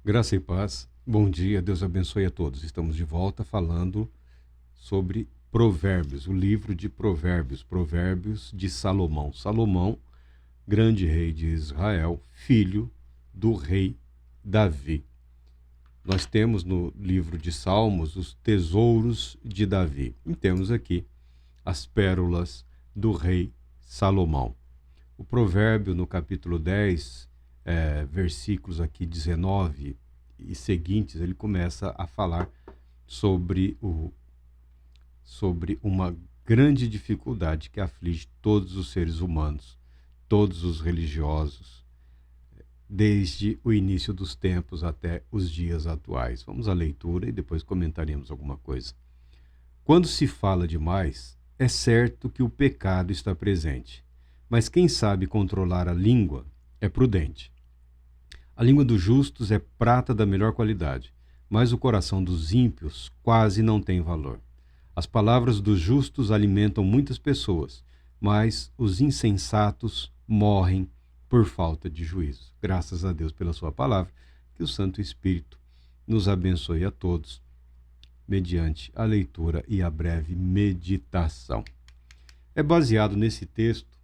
Graça e paz. Bom dia, Deus abençoe a todos. Estamos de volta falando sobre Provérbios, o livro de Provérbios, Provérbios de Salomão. Salomão, grande rei de Israel, filho do rei Davi. Nós temos no livro de Salmos os tesouros de Davi. E temos aqui as pérolas do rei Salomão. O provérbio no capítulo 10, versículos aqui 19 e seguintes, ele começa a falar sobre uma grande dificuldade que aflige todos os seres humanos, todos os religiosos, desde o início dos tempos até os dias atuais. Vamos à leitura e depois comentaremos alguma coisa. Quando se fala demais, é certo que o pecado está presente, mas quem sabe controlar a língua é prudente. A língua dos justos é prata da melhor qualidade, mas o coração dos ímpios quase não tem valor. As palavras dos justos alimentam muitas pessoas, mas os insensatos morrem por falta de juízo. Graças a Deus pela sua palavra, que o Santo Espírito nos abençoe a todos, mediante a leitura e a breve meditação. É baseado nesse texto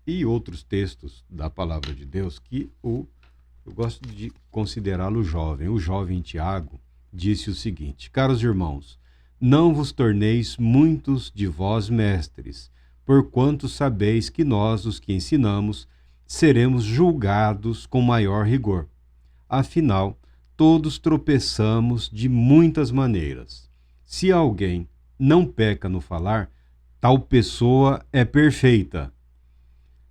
e outros textos da palavra de Deus que eu gosto de considerá-lo jovem. O jovem Tiago disse o seguinte: caros irmãos, não vos torneis muitos de vós mestres, porquanto sabeis que nós, os que ensinamos, seremos julgados com maior rigor. Afinal, todos tropeçamos de muitas maneiras. Se alguém não peca no falar, tal pessoa é perfeita,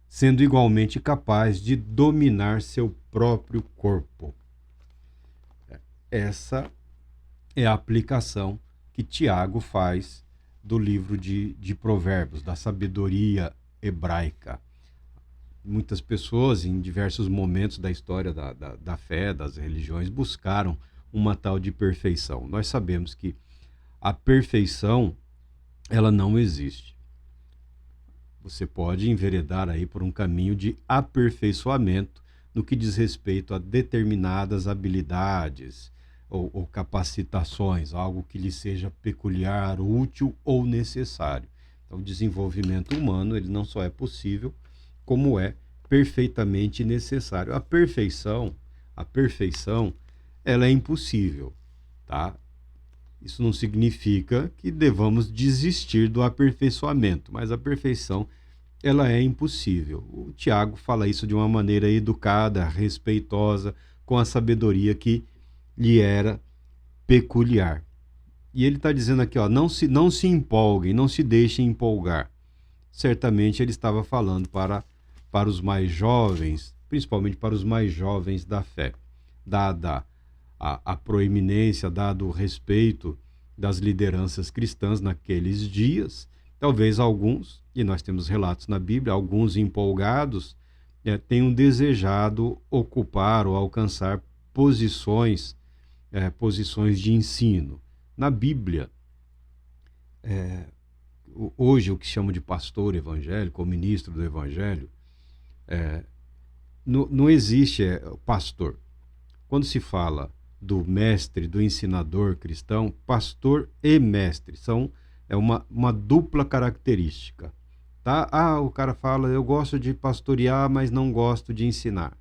sendo igualmente capaz de dominar seu próprio corpo. Essa é a aplicação que Tiago faz do livro de Provérbios, da sabedoria hebraica. Muitas pessoas, em diversos momentos da história da fé, das religiões, buscaram uma tal de perfeição. Nós sabemos que a perfeição, ela não existe. Você pode enveredar aí por um caminho de aperfeiçoamento no que diz respeito a determinadas habilidades ou capacitações, algo que lhe seja peculiar, útil ou necessário. Então, o desenvolvimento humano, ele não só é possível, como é perfeitamente necessário. A perfeição, ela é impossível, tá? Isso não significa que devamos desistir do aperfeiçoamento, mas a perfeição, ela é impossível. O Tiago fala isso de uma maneira educada, respeitosa, com a sabedoria que lhe era peculiar. E ele está dizendo aqui, ó, não se empolguem, não se deixem empolgar. Certamente ele estava falando para os mais jovens, principalmente para os mais jovens da fé, dada a proeminência, dado o respeito das lideranças cristãs naqueles dias. Talvez alguns, e nós temos relatos na Bíblia, alguns empolgados, tenham desejado ocupar ou alcançar posições de ensino. Na Bíblia, hoje o que chamam de pastor evangélico ou ministro do evangelho, não existe pastor. Quando se fala do mestre, do ensinador cristão, pastor e mestre é uma dupla característica. Tá? O cara fala, eu gosto de pastorear, mas não gosto de ensinar.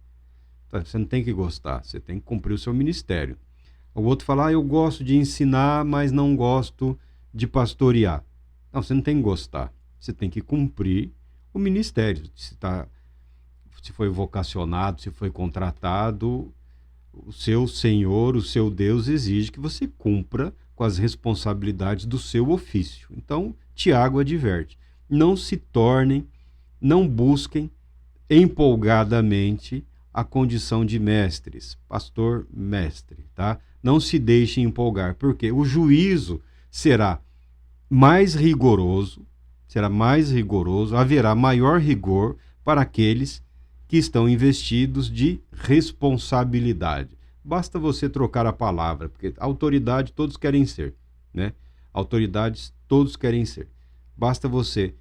Tá? Você não tem que gostar, você tem que cumprir o seu ministério. O outro fala, eu gosto de ensinar, mas não gosto de pastorear. Não, você não tem que gostar, você tem que cumprir o ministério. Se foi vocacionado, se foi contratado, o seu Senhor, o seu Deus exige que você cumpra com as responsabilidades do seu ofício. Então, Tiago adverte, não se tornem, não busquem empolgadamente a condição de mestres, pastor, mestre, tá? Não se deixem empolgar, porque o juízo será mais rigoroso, haverá maior rigor para aqueles que estão investidos de responsabilidade. Basta você trocar a palavra, porque autoridade todos querem ser, né? Autoridades todos querem ser. Basta você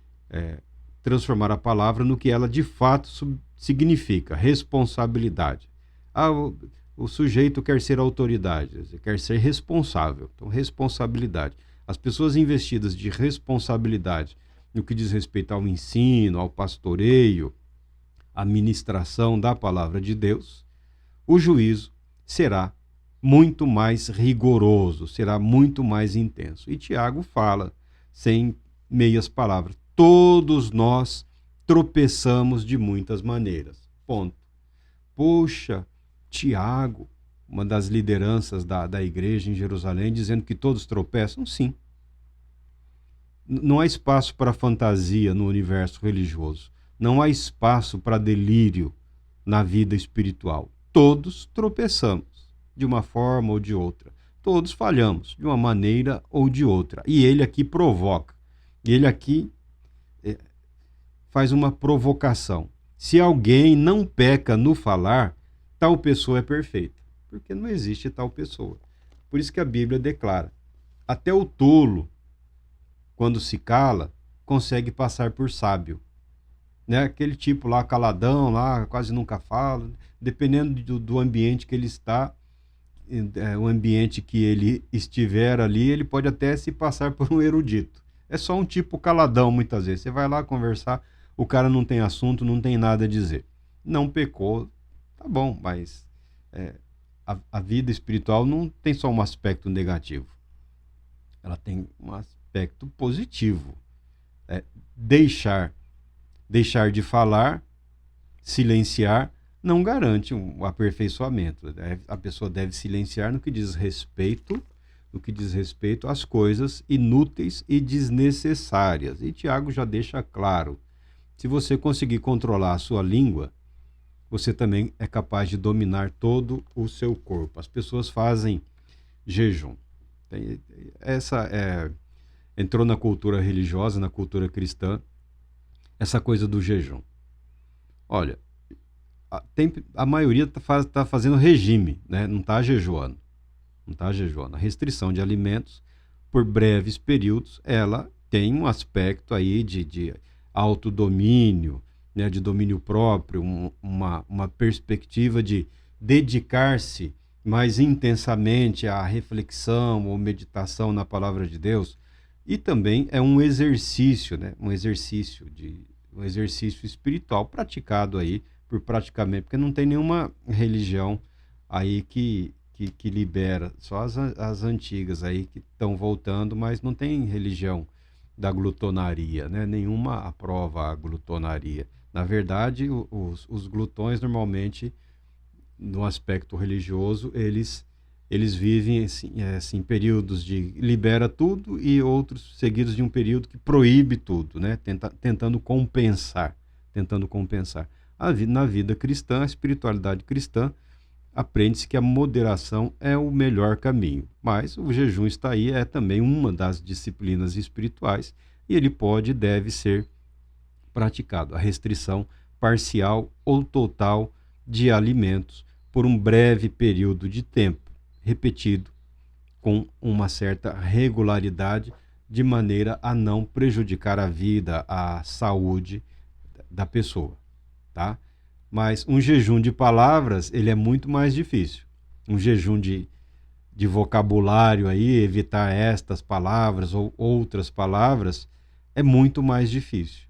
transformar a palavra no que ela de fato significa, responsabilidade. O sujeito quer ser autoridade, quer ser responsável. Então, responsabilidade. As pessoas investidas de responsabilidade no que diz respeito ao ensino, ao pastoreio, à ministração da palavra de Deus, o juízo será muito mais rigoroso, será muito mais intenso. E Tiago fala, sem meias palavras, todos nós tropeçamos de muitas maneiras. Ponto. Poxa, Tiago, uma das lideranças da igreja em Jerusalém, dizendo que todos tropeçam? Sim. Não há espaço para fantasia no universo religioso. Não há espaço para delírio na vida espiritual. Todos tropeçamos, de uma forma ou de outra. Todos falhamos, de uma maneira ou de outra. E ele aqui provoca. E ele aqui faz uma provocação. Se alguém não peca no falar, tal pessoa é perfeita. Porque não existe tal pessoa. Por isso que a Bíblia declara: até o tolo, quando se cala, consegue passar por sábio. Né? Aquele tipo lá, caladão, lá, quase nunca fala. Dependendo do ambiente que ele está, o ambiente que ele estiver ali, ele pode até se passar por um erudito. É só um tipo caladão, muitas vezes. Você vai lá conversar, o cara não tem assunto, não tem nada a dizer. Não pecou, tá bom, mas a vida espiritual não tem só um aspecto negativo. Ela tem um aspecto positivo. Deixar de falar, silenciar, não garante um aperfeiçoamento. A pessoa deve silenciar no que diz respeito às coisas inúteis e desnecessárias. E Tiago já deixa claro: se você conseguir controlar a sua língua, você também é capaz de dominar todo o seu corpo. As pessoas fazem jejum. Entrou na cultura religiosa, na cultura cristã, essa coisa do jejum. Olha, a maioria está fazendo regime, né? Não está jejuando. Não está jejuando. A restrição de alimentos por breves períodos, ela tem um aspecto aí de autodomínio, né? De domínio próprio, uma perspectiva de dedicar-se mais intensamente à reflexão ou meditação na palavra de Deus. E também é um exercício, né? Um exercício espiritual praticado aí por praticamente, porque não tem nenhuma religião aí que libera, só as antigas aí que estão voltando, mas não tem religião da glutonaria, né? Nenhuma aprova a glutonaria. Na verdade, os glutões normalmente, no aspecto religioso, eles vivem assim, períodos de libera tudo e outros seguidos de um período que proíbe tudo, né? Tentando compensar. Na vida cristã, a espiritualidade cristã, aprende-se que a moderação é o melhor caminho. Mas o jejum está aí, é também uma das disciplinas espirituais e ele pode e deve ser praticado. A restrição parcial ou total de alimentos por um breve período de tempo, repetido com uma certa regularidade, de maneira a não prejudicar a vida, a saúde da pessoa, tá? Mas um jejum de palavras, ele é muito mais difícil. Um jejum de vocabulário aí, evitar estas palavras ou outras palavras, é muito mais difícil,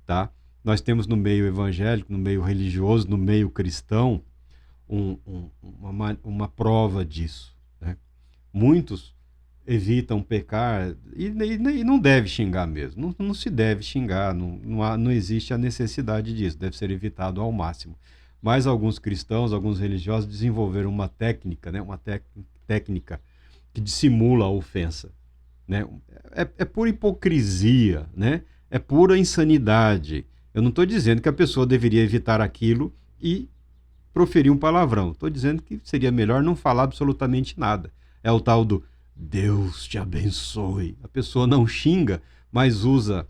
tá? Nós temos no meio evangélico, no meio religioso, no meio cristão, uma prova disso, né? Muitos evitam pecar e não deve xingar mesmo, não se deve xingar, não existe a necessidade disso, deve ser evitado ao máximo. Mas alguns cristãos, alguns religiosos desenvolveram uma técnica, né? Uma técnica que dissimula a ofensa, né? É pura hipocrisia, né? É pura insanidade. Eu não estou dizendo que a pessoa deveria evitar aquilo e proferir um palavrão. Estou dizendo que seria melhor não falar absolutamente nada. É o tal do Deus te abençoe. A pessoa não xinga, mas usa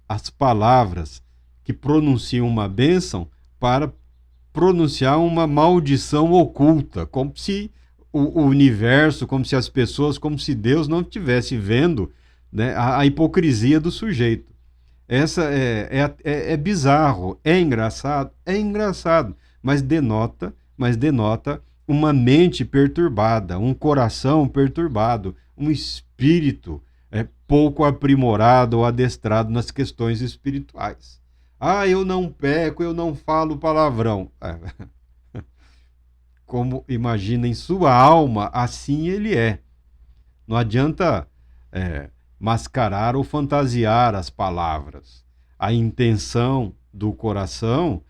as palavras que pronunciam uma bênção para pronunciar uma maldição oculta, como se o universo, como se as pessoas, como se Deus não estivesse vendo, né, a hipocrisia do sujeito. Essa é bizarro, é engraçado, mas denota mas denota uma mente perturbada, um coração perturbado, um espírito pouco aprimorado ou adestrado nas questões espirituais. Ah, eu não peco, eu não falo palavrão. Como imagina em sua alma, assim ele é. Não adianta mascarar ou fantasiar as palavras. A intenção do coração,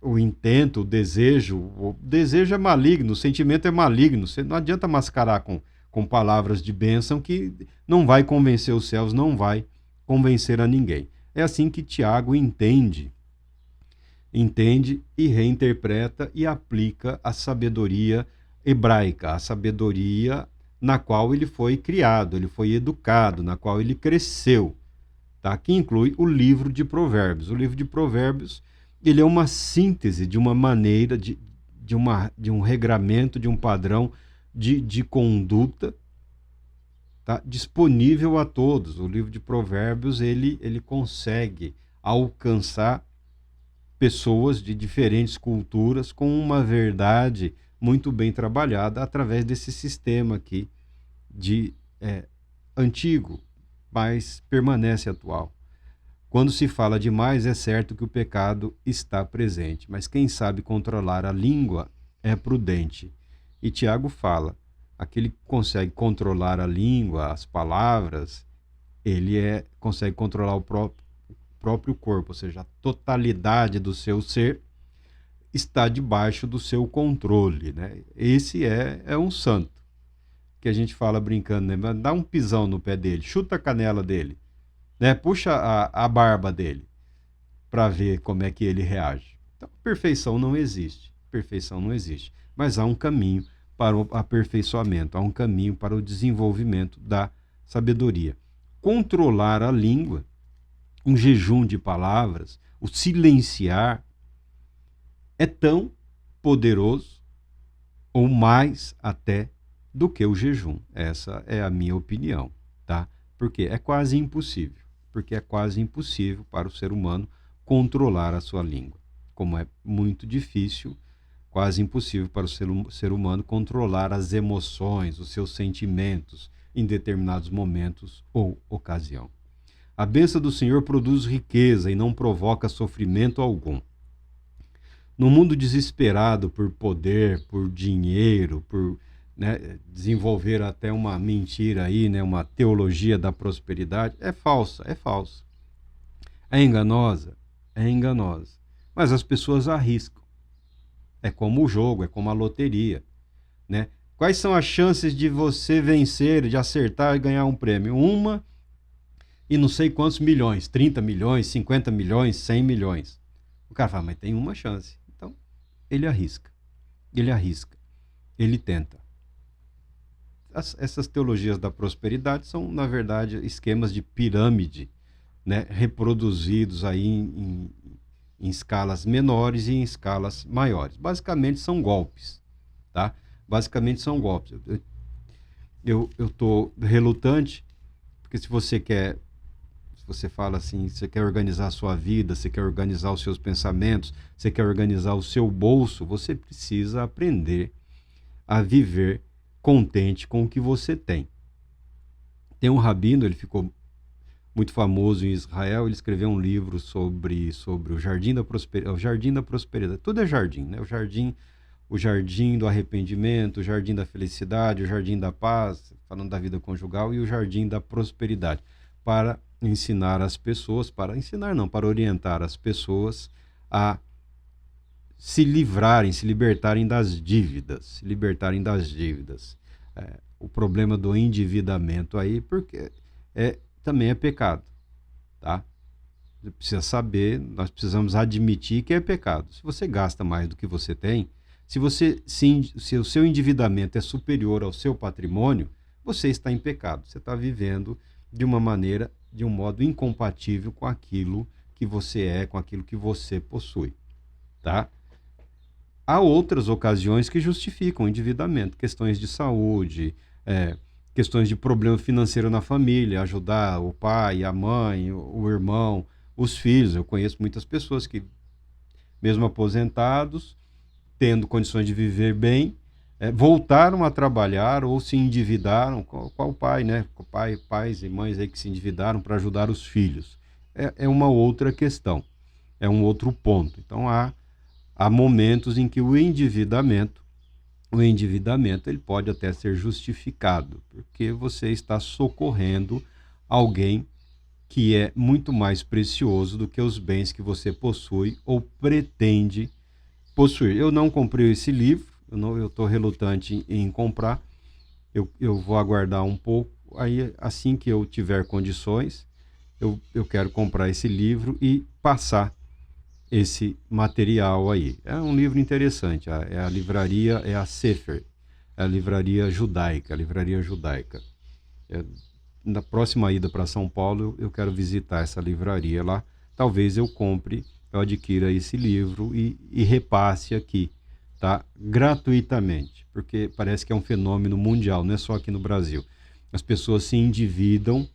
o intento, o desejo é maligno, o sentimento é maligno. Você não adianta mascarar com palavras de bênção que não vai convencer os céus, não vai convencer a ninguém. É assim que Tiago entende e reinterpreta e aplica a sabedoria hebraica, a sabedoria na qual ele foi criado, ele foi educado, na qual ele cresceu, tá? Que inclui o livro de Provérbios. O livro de Provérbios, ele é uma síntese de uma maneira, de um regramento, de um padrão de conduta, tá? Disponível a todos. O livro de Provérbios, ele consegue alcançar pessoas de diferentes culturas com uma verdade muito bem trabalhada através desse sistema aqui antigo, mas permanece atual. Quando se fala demais, é certo que o pecado está presente, mas quem sabe controlar a língua é prudente. E Tiago fala, aquele que consegue controlar a língua, as palavras, ele consegue controlar o próprio corpo, ou seja, a totalidade do seu ser está debaixo do seu controle, né? Esse é um santo, que a gente fala brincando, né? Dá um pisão no pé dele, chuta a canela dele, né? Puxa a barba dele, para ver como é que ele reage. Então, perfeição não existe, mas há um caminho para o aperfeiçoamento, há um caminho para o desenvolvimento da sabedoria. Controlar a língua, um jejum de palavras, o silenciar, é tão poderoso ou mais até do que o jejum. Essa é a minha opinião, tá? Porque é quase impossível para o ser humano controlar a sua língua. Como é muito difícil, quase impossível para o ser humano controlar as emoções, os seus sentimentos em determinados momentos ou ocasião. A bênção do Senhor produz riqueza e não provoca sofrimento algum. No mundo desesperado por poder, por dinheiro, por desenvolver até uma mentira aí, né, uma teologia da prosperidade, é falsa. É enganosa. Mas as pessoas arriscam. É como o jogo, é como a loteria, né? Quais são as chances de você vencer, de acertar e ganhar um prêmio? Uma e não sei quantos milhões, 30 milhões, 50 milhões, 100 milhões. O cara fala, mas tem uma chance. Então, ele arrisca, ele tenta. Essas teologias da prosperidade são, na verdade, esquemas de pirâmide, né, reproduzidos aí em escalas menores e em escalas maiores. Basicamente são golpes, tá? Eu estou relutante, porque se você fala assim, você quer organizar a sua vida, você quer organizar os seus pensamentos, você quer organizar o seu bolso, você precisa aprender a viver contente com o que você tem. Tem um rabino, ele ficou muito famoso em Israel, ele escreveu um livro sobre o jardim da prosperidade. Tudo é jardim, né? O jardim do arrependimento, o jardim da felicidade, o jardim da paz, falando da vida conjugal, e o jardim da prosperidade, para ensinar as pessoas, para orientar as pessoas a se libertarem das dívidas. O problema do endividamento aí, porque também é pecado, tá? Você precisa saber, nós precisamos admitir que é pecado. Se você gasta mais do que você tem, se o seu endividamento é superior ao seu patrimônio, você está em pecado. Você está vivendo de um modo incompatível com aquilo que você é, com aquilo que você possui, tá? Há outras ocasiões que justificam o endividamento, questões de saúde, questões de problema financeiro na família, ajudar o pai, a mãe, o irmão, os filhos. Eu conheço muitas pessoas que, mesmo aposentados, tendo condições de viver bem, voltaram a trabalhar ou se endividaram. Qual pai, né? Pais e mães aí que se endividaram para ajudar os filhos. É uma outra questão, é um outro ponto. Então, há momentos em que o endividamento ele pode até ser justificado, porque você está socorrendo alguém que é muito mais precioso do que os bens que você possui ou pretende possuir. Eu não comprei esse livro, eu estou relutante em comprar, eu vou aguardar um pouco, aí assim que eu tiver condições, eu quero comprar esse livro e passar esse material aí. É um livro interessante, a livraria é a Sefer, é a livraria judaica, na próxima ida para São Paulo, eu quero visitar essa livraria lá. Talvez eu adquira esse livro e repasse aqui, tá? Gratuitamente, porque parece que é um fenômeno mundial, não é só aqui no Brasil. As pessoas se endividam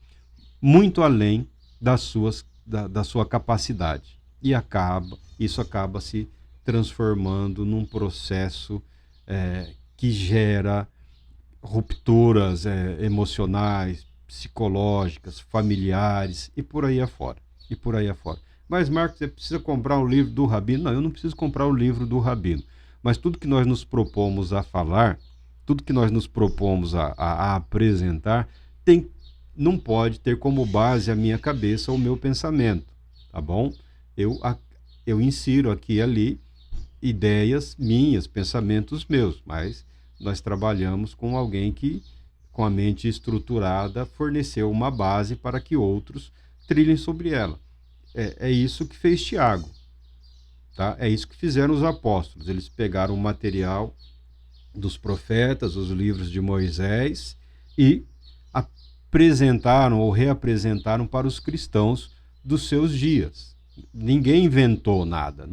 muito além da sua capacidade. E isso acaba se transformando num processo que gera rupturas emocionais, psicológicas, familiares e por aí afora. Mas, Marcos, você precisa comprar o livro do Rabino? Não, eu não preciso comprar o livro do Rabino. Mas tudo que nós nos propomos a falar, tudo que nós nos propomos a apresentar, não pode ter como base a minha cabeça ou o meu pensamento, tá bom? Eu insiro aqui e ali ideias minhas, pensamentos meus, mas nós trabalhamos com alguém que, com a mente estruturada, forneceu uma base para que outros trilhem sobre ela. É isso que fez Tiago, tá? É isso que fizeram os apóstolos. Eles pegaram o material dos profetas, os livros de Moisés, e apresentaram ou reapresentaram para os cristãos dos seus dias. Ninguém inventou nada.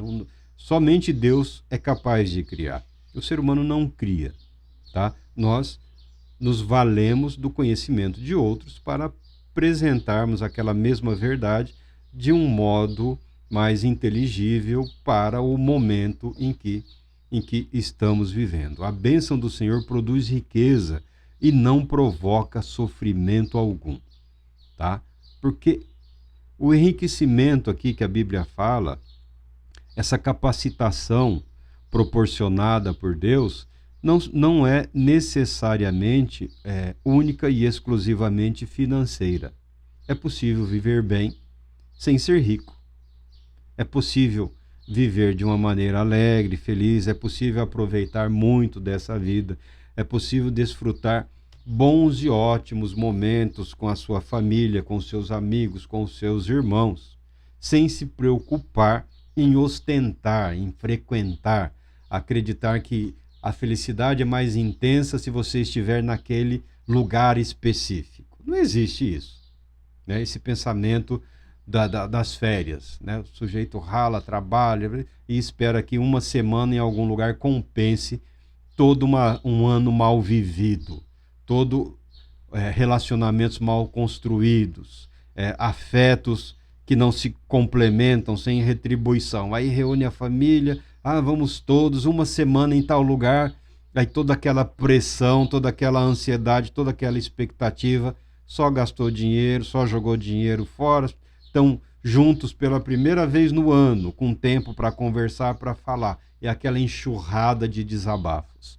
Somente Deus é capaz de criar. O ser humano não cria, tá? Nós nos valemos do conhecimento de outros para apresentarmos aquela mesma verdade de um modo mais inteligível para o momento em que estamos vivendo. A bênção do Senhor produz riqueza e não provoca sofrimento algum, tá? Porque o enriquecimento aqui que a Bíblia fala, essa capacitação proporcionada por Deus, não é necessariamente única e exclusivamente financeira. É possível viver bem sem ser rico. É possível viver de uma maneira alegre, feliz, é possível aproveitar muito dessa vida, é possível desfrutar bons e ótimos momentos com a sua família, com seus amigos, com seus irmãos, sem se preocupar em ostentar, em frequentar, acreditar que a felicidade é mais intensa se você estiver naquele lugar específico. Não existe isso, né? Esse pensamento das férias, né? O sujeito rala, trabalha e espera que uma semana em algum lugar compense todo um ano mal vivido, relacionamentos mal construídos, afetos que não se complementam, sem retribuição. Aí reúne a família, vamos todos, uma semana em tal lugar, aí toda aquela pressão, toda aquela ansiedade, toda aquela expectativa, só gastou dinheiro, só jogou dinheiro fora, estão juntos pela primeira vez no ano, com tempo para conversar, para falar, e aquela enxurrada de desabafos.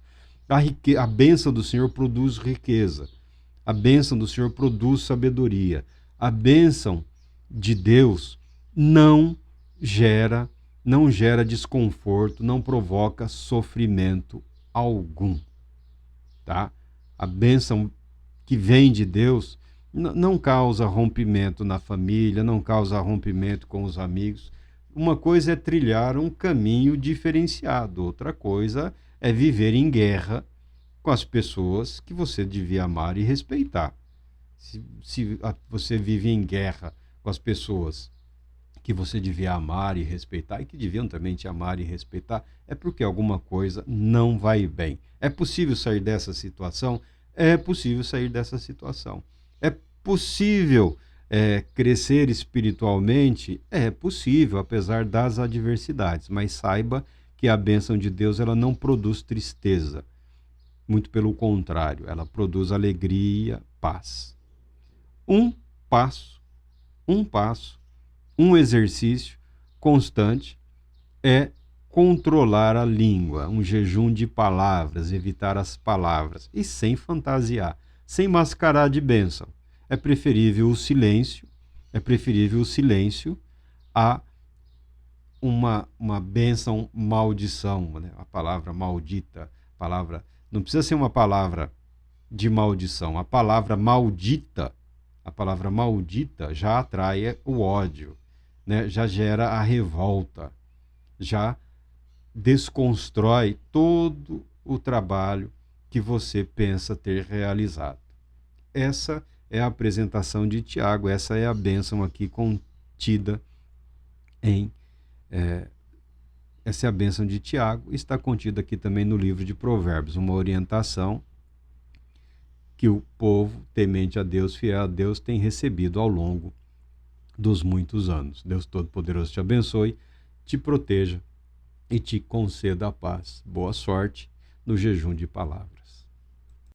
A bênção do Senhor produz riqueza, a bênção do Senhor produz sabedoria, a bênção de Deus não gera desconforto, não provoca sofrimento algum, tá? A bênção que vem de Deus não causa rompimento na família, não causa rompimento com os amigos. Uma coisa é trilhar um caminho diferenciado, outra coisa é viver em guerra com as pessoas que você devia amar e respeitar. Se você vive em guerra com as pessoas que você devia amar e respeitar e que deviam também te amar e respeitar, é porque alguma coisa não vai bem. É possível sair dessa situação? É possível sair dessa situação. É possível crescer espiritualmente? É possível, apesar das adversidades, mas saiba que a bênção de Deus ela não produz tristeza. Muito pelo contrário, ela produz alegria, paz. Um passo, um exercício constante é controlar a língua, um jejum de palavras, evitar as palavras, e sem fantasiar, sem mascarar de bênção. É preferível o silêncio a uma bênção maldição, né? A palavra maldita, não precisa ser uma palavra de maldição, a palavra maldita já atrai o ódio, né? Já gera a revolta, já desconstrói todo o trabalho que você pensa ter realizado. Essa é a apresentação de Tiago, essa é a bênção aqui contida essa é a bênção de Tiago, está contida aqui também no livro de Provérbios, uma orientação que o povo temente a Deus, fiel a Deus, tem recebido ao longo dos muitos anos. Deus Todo-Poderoso te abençoe, te proteja e te conceda a paz. Boa sorte no jejum de palavras.